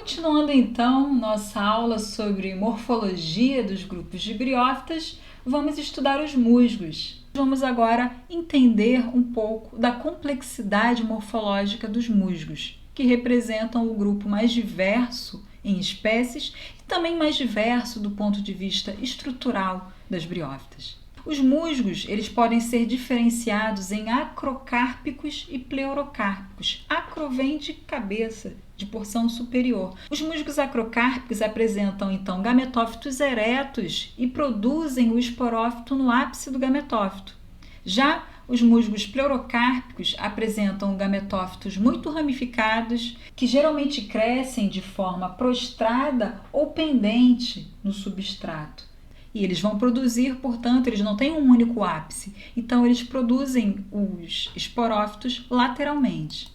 Continuando então nossa aula sobre morfologia dos grupos de briófitas, vamos estudar os musgos. Vamos agora entender um pouco da complexidade morfológica dos musgos, que representam o grupo mais diverso em espécies e também mais diverso do ponto de vista estrutural das briófitas. Os musgos eles podem ser diferenciados em acrocárpicos e pleurocárpicos. Acro vem de cabeça, de porção superior. Os musgos acrocárpicos apresentam então gametófitos eretos e produzem o esporófito no ápice do gametófito. Já os musgos pleurocárpicos apresentam gametófitos muito ramificados, que geralmente crescem de forma prostrada ou pendente no substrato. E eles vão produzir, portanto, eles não têm um único ápice, então eles produzem os esporófitos lateralmente.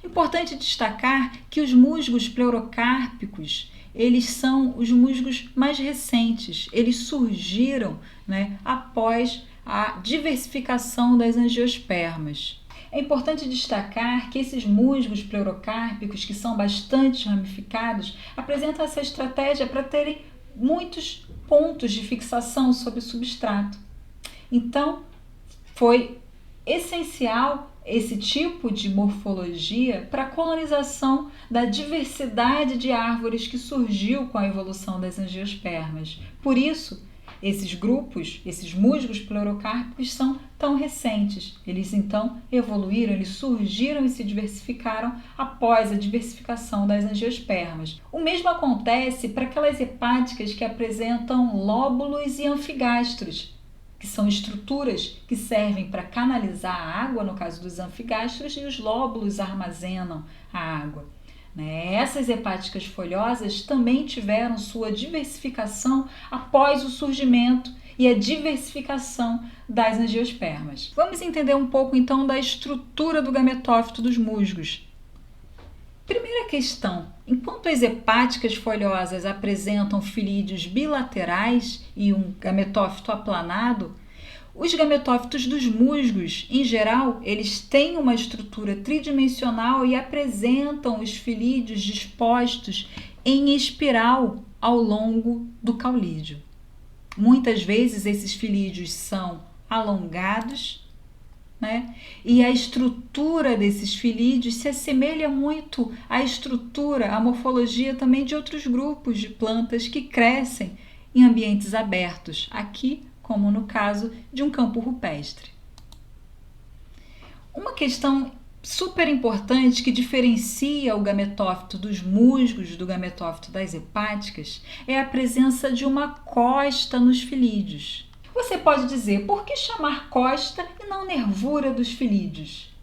Importante destacar que os musgos pleurocárpicos, eles são os musgos mais recentes, eles surgiram, após a diversificação das angiospermas. É importante destacar que esses musgos pleurocárpicos, que são bastante ramificados, apresentam essa estratégia para terem muitos pontos de fixação sobre o substrato. Então, foi essencial esse tipo de morfologia para a colonização da diversidade de árvores que surgiu com a evolução das angiospermas. Por isso, esses grupos, esses musgos pleurocárpicos são tão recentes. Eles então evoluíram, eles surgiram e se diversificaram após a diversificação das angiospermas. O mesmo acontece para aquelas hepáticas que apresentam lóbulos e anfigastros, que são estruturas que servem para canalizar a água, no caso dos anfigastros, e os lóbulos armazenam a água. Essas hepáticas folhosas também tiveram sua diversificação após o surgimento e a diversificação das angiospermas. Vamos entender um pouco então da estrutura do gametófito dos musgos. Primeira questão: enquanto as hepáticas folhosas apresentam filídeos bilaterais e um gametófito aplanado, os gametófitos dos musgos, em geral, eles têm uma estrutura tridimensional e apresentam os filídeos dispostos em espiral ao longo do caulídeo. Muitas vezes esses filídeos são alongados, e a estrutura desses filídeos se assemelha muito à estrutura, à morfologia também de outros grupos de plantas que crescem em ambientes abertos, aqui como no caso de um campo rupestre. Uma questão super importante que diferencia o gametófito dos musgos do gametófito das hepáticas é a presença de uma costa nos filídeos. Você pode dizer, por que chamar costa e não nervura dos filídeos?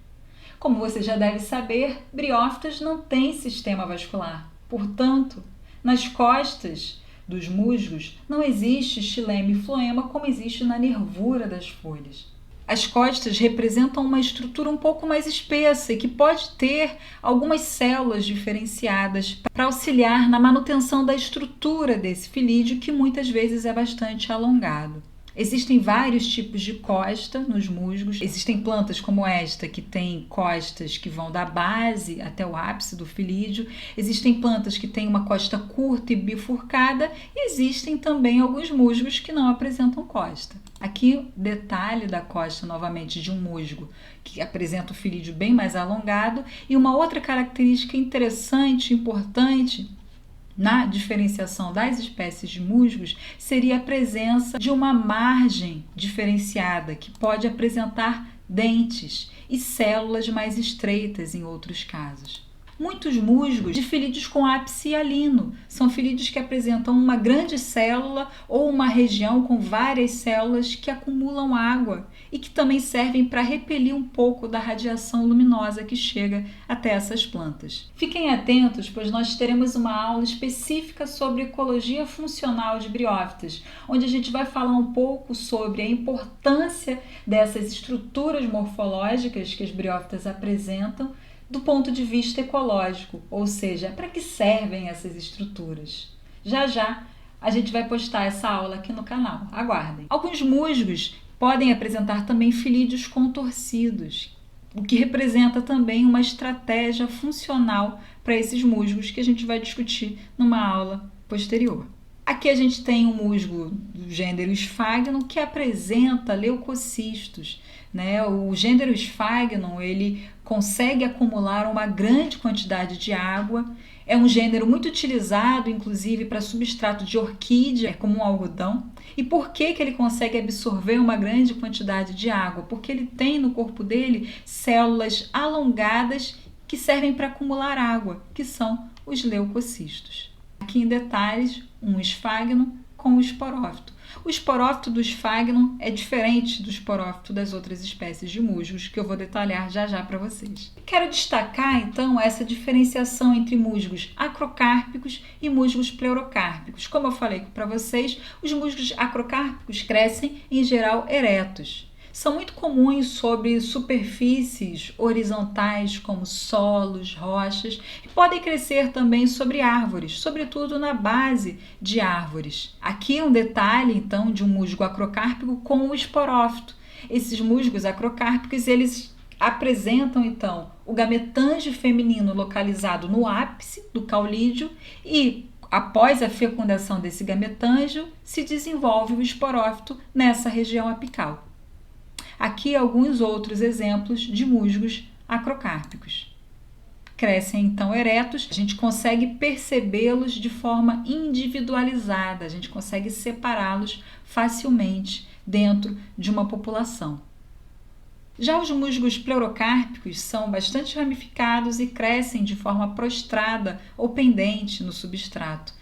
Como você já deve saber, briófitas não têm sistema vascular. Portanto, nas costas dos musgos não existe xilema e floema como existe na nervura das folhas. As costas representam uma estrutura um pouco mais espessa e que pode ter algumas células diferenciadas para auxiliar na manutenção da estrutura desse filídeo, que muitas vezes é bastante alongado. Existem vários tipos de costa nos musgos. Existem plantas como esta que têm costas que vão da base até o ápice do filídeo. Existem plantas que têm uma costa curta e bifurcada. E existem também alguns musgos que não apresentam costa. Aqui, detalhe da costa novamente de um musgo que apresenta o filídeo bem mais alongado. E uma outra característica interessante, importante, na diferenciação das espécies de musgos seria a presença de uma margem diferenciada que pode apresentar dentes e células mais estreitas em outros casos. Muitos musgos de filídeos com ápice hialino são filídeos que apresentam uma grande célula ou uma região com várias células que acumulam água e que também servem para repelir um pouco da radiação luminosa que chega até essas plantas. Fiquem atentos, pois nós teremos uma aula específica sobre ecologia funcional de briófitas, onde a gente vai falar um pouco sobre a importância dessas estruturas morfológicas que as briófitas apresentam do ponto de vista ecológico, ou seja, para que servem essas estruturas. Já já a gente vai postar essa aula aqui no canal, aguardem. Alguns musgos podem apresentar também filídeos contorcidos, o que representa também uma estratégia funcional para esses musgos que a gente vai discutir numa aula posterior. Aqui a gente tem um musgo do gênero Sphagnum que apresenta leucocistos, né? O gênero Sphagnum ele consegue acumular uma grande quantidade de água. É um gênero muito utilizado, inclusive, para substrato de orquídea, é como um algodão. E por que ele consegue absorver uma grande quantidade de água? Porque ele tem no corpo dele células alongadas que servem para acumular água, que são os leucocistos. Aqui em detalhes, um esfagno com o esporófito. O esporófito do esfagno é diferente do esporófito das outras espécies de musgos, que eu vou detalhar já já para vocês. Quero destacar, então, essa diferenciação entre musgos acrocárpicos e musgos pleurocárpicos. Como eu falei para vocês, os musgos acrocárpicos crescem, em geral, eretos. São muito comuns sobre superfícies horizontais como solos, rochas e podem crescer também sobre árvores, sobretudo na base de árvores. Aqui um detalhe então de um musgo acrocárpico com o esporófito. Esses musgos acrocárpicos eles apresentam então o gametângio feminino localizado no ápice do caulídeo e após a fecundação desse gametângio se desenvolve o esporófito nessa região apical. Aqui alguns outros exemplos de musgos acrocárpicos. Crescem então eretos, a gente consegue percebê-los de forma individualizada, a gente consegue separá-los facilmente dentro de uma população. Já os musgos pleurocárpicos são bastante ramificados e crescem de forma prostrada ou pendente no substrato.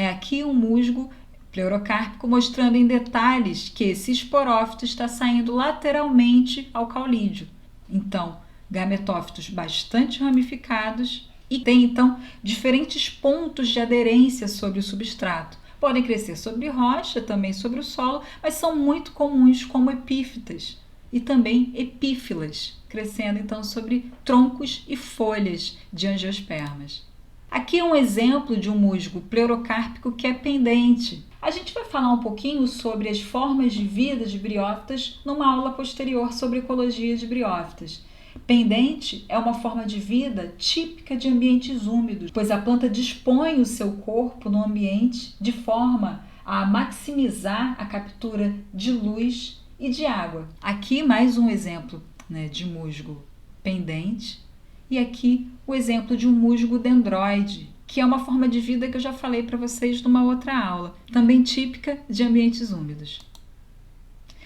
Aqui um musgo pleurocárpico mostrando em detalhes que esse esporófito está saindo lateralmente ao caulídeo. Então, gametófitos bastante ramificados e tem então diferentes pontos de aderência sobre o substrato. Podem crescer sobre rocha, também sobre o solo, mas são muito comuns como epífitas e também epífilas, crescendo então sobre troncos e folhas de angiospermas. Aqui é um exemplo de um musgo pleurocárpico que é pendente. A gente vai falar um pouquinho sobre as formas de vida de briófitas numa aula posterior sobre ecologia de briófitas. Pendente é uma forma de vida típica de ambientes úmidos, pois a planta dispõe o seu corpo no ambiente de forma a maximizar a captura de luz e de água. Aqui mais um exemplo de musgo pendente e aqui o exemplo de um musgo dendroide, que é uma forma de vida que eu já falei para vocês numa outra aula, também típica de ambientes úmidos.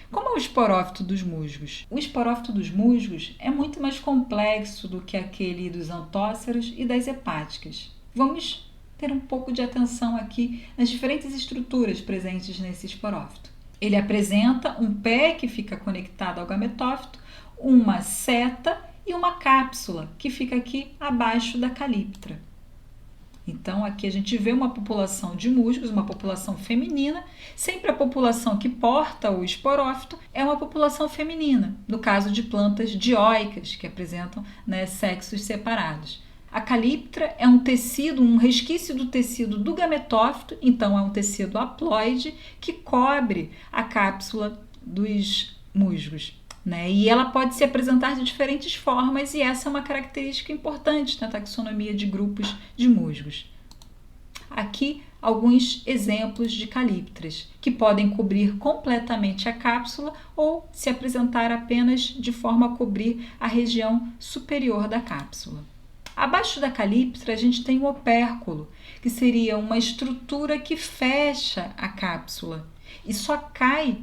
Como é o esporófito dos musgos? O esporófito dos musgos é muito mais complexo do que aquele dos antóceros e das hepáticas. Vamos ter um pouco de atenção aqui nas diferentes estruturas presentes nesse esporófito. Ele apresenta um pé que fica conectado ao gametófito, uma seta e uma cápsula que fica aqui abaixo da calíptra. Então, aqui a gente vê uma população de musgos, uma população feminina. Sempre a população que porta o esporófito é uma população feminina, no caso de plantas dioicas, que apresentam sexos separados. A calíptra é um tecido, um resquício do tecido do gametófito, então é um tecido haploide que cobre a cápsula dos musgos. E ela pode se apresentar de diferentes formas e essa é uma característica importante na taxonomia de grupos de musgos. Aqui alguns exemplos de calíptras, que podem cobrir completamente a cápsula ou se apresentar apenas de forma a cobrir a região superior da cápsula. Abaixo da calíptra a gente tem o opérculo, que seria uma estrutura que fecha a cápsula e só cai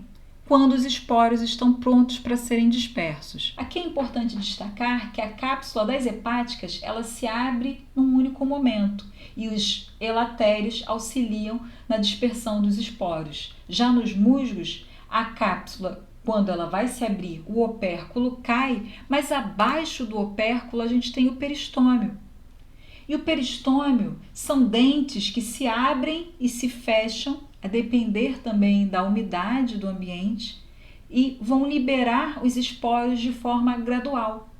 quando os esporos estão prontos para serem dispersos. Aqui é importante destacar que a cápsula das hepáticas ela se abre num único momento e os elatérios auxiliam na dispersão dos esporos. Já nos musgos, a cápsula, quando ela vai se abrir, o opérculo cai, mas abaixo do opérculo a gente tem o peristômio. E o peristômio são dentes que se abrem e se fecham a depender também da umidade do ambiente e vão liberar os esporos de forma gradual.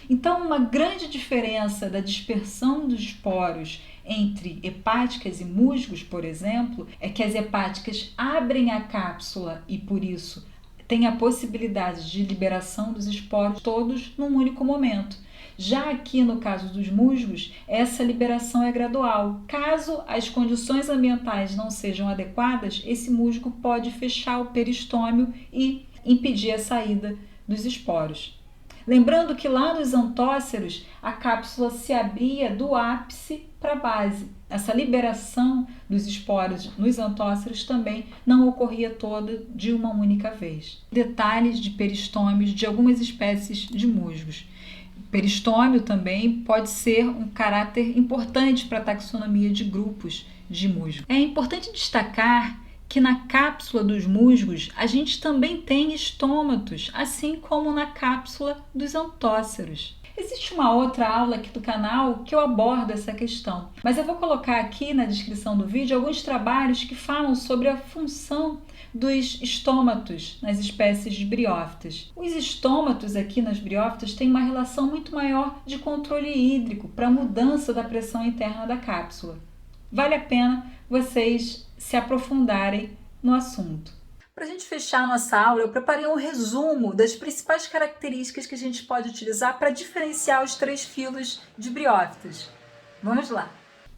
Então, uma grande diferença da dispersão dos esporos entre hepáticas e musgos, por exemplo, é que as hepáticas abrem a cápsula e, por isso, tem a possibilidade de liberação dos esporos todos num único momento. Já aqui no caso dos musgos, essa liberação é gradual. Caso as condições ambientais não sejam adequadas, esse musgo pode fechar o peristômio e impedir a saída dos esporos. Lembrando que lá nos antóceros, a cápsula se abria do ápice para a base. Essa liberação dos esporos nos antóceros também não ocorria toda de uma única vez. Detalhes de peristômios de algumas espécies de musgos. O peristômio também pode ser um caráter importante para a taxonomia de grupos de musgos. É importante destacar que na cápsula dos musgos a gente também tem estômatos, assim como na cápsula dos antóceros. Existe uma outra aula aqui do canal que eu abordo essa questão, mas eu vou colocar aqui na descrição do vídeo alguns trabalhos que falam sobre a função dos estômatos nas espécies de briófitas. Os estômatos aqui nas briófitas têm uma relação muito maior de controle hídrico para a mudança da pressão interna da cápsula. Vale a pena vocês se aprofundarem no assunto. Para a gente fechar nossa aula, eu preparei um resumo das principais características que a gente pode utilizar para diferenciar os 3 filos de briófitas. Vamos lá!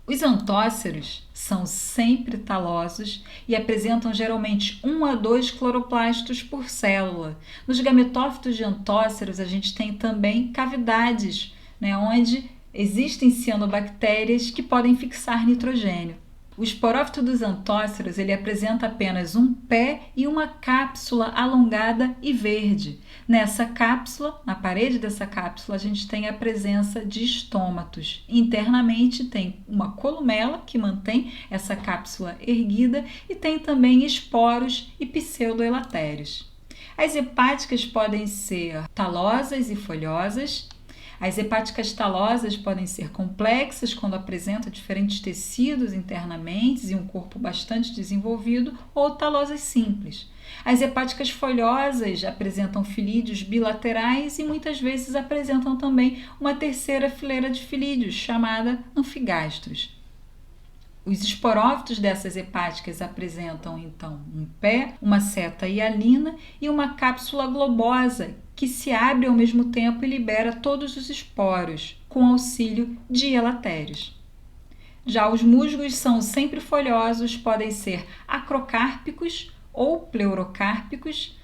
Os antóceros são sempre talosos e apresentam geralmente 1 a 2 cloroplastos por célula. Nos gametófitos de antóceros, a gente tem também cavidades, onde existem cianobactérias que podem fixar nitrogênio. O esporófito dos antóceros ele apresenta apenas um pé e uma cápsula alongada e verde. Nessa cápsula, na parede dessa cápsula, a gente tem a presença de estômatos. Internamente tem uma columela que mantém essa cápsula erguida e tem também esporos e pseudoelatérios. As hepáticas podem ser talosas e folhosas. As hepáticas talosas podem ser complexas quando apresentam diferentes tecidos internamente e um corpo bastante desenvolvido, ou talosas simples. As hepáticas folhosas apresentam filídeos bilaterais e muitas vezes apresentam também uma terceira fileira de filídeos, chamada anfigastros. Os esporófitos dessas hepáticas apresentam, então, um pé, uma seta hialina e uma cápsula globosa, que se abre ao mesmo tempo e libera todos os esporos, com auxílio de elatérios. Já os musgos são sempre folhosos, podem ser acrocárpicos ou pleurocárpicos,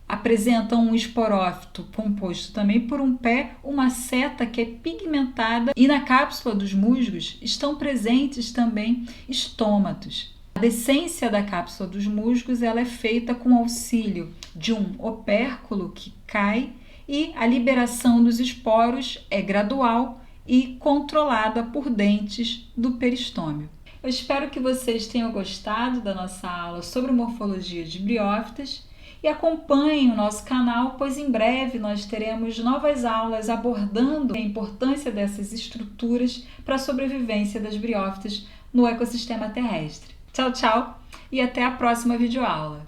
apresentam um esporófito composto também por um pé, uma seta que é pigmentada e na cápsula dos musgos estão presentes também estômatos. A descência da cápsula dos musgos ela é feita com auxílio de um opérculo que cai e a liberação dos esporos é gradual e controlada por dentes do peristômio. Eu espero que vocês tenham gostado da nossa aula sobre morfologia de briófitas e acompanhem o nosso canal, pois em breve nós teremos novas aulas abordando a importância dessas estruturas para a sobrevivência das briófitas no ecossistema terrestre. Tchau, tchau e até a próxima videoaula.